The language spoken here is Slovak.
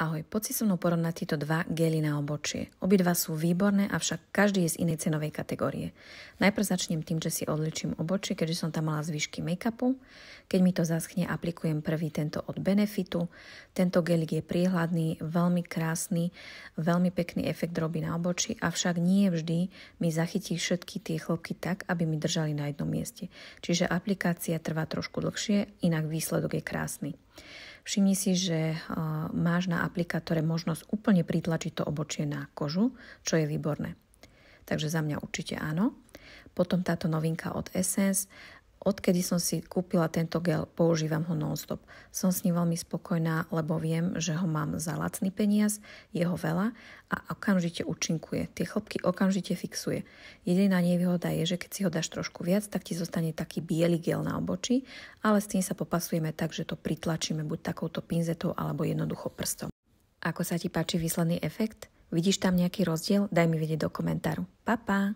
Ahoj, poď si so mnou porovnať tieto dva gely na obočie. Obidva sú výborné, avšak každý je z inej cenovej kategórie. Najprv začnem tým, že si odličím obočie, keďže som tam mala zvyšky make-upu. Keď mi to zaschne, aplikujem prvý tento od Benefitu. Tento gelik je priehľadný, veľmi krásny, veľmi pekný efekt robí na obočí, avšak nie vždy mi zachytí všetky tie chlopky tak, aby mi držali na jednom mieste. Čiže aplikácia trvá trošku dlhšie, inak výsledok je krásny. Všimni si, že máš na aplikátore možnosť úplne pritlačiť to obočie na kožu, čo je výborné. Takže za mňa určite áno. Potom táto novinka od Essence. Odkedy som si kúpila tento gel, používam ho non-stop. Som s ním veľmi spokojná, lebo viem, že ho mám za lacný peniaz, je ho veľa a okamžite účinkuje. Tie chlopky okamžite fixuje. Jediná nevýhoda je, že keď si ho dáš trošku viac, tak ti zostane taký biely gel na obočí, ale s tým sa popasujeme tak, že to pritlačíme buď takouto pinzetou alebo jednoducho prstom. Ako sa ti páči výsledný efekt? Vidíš tam nejaký rozdiel? Daj mi vedieť do komentáru. Pa, pa!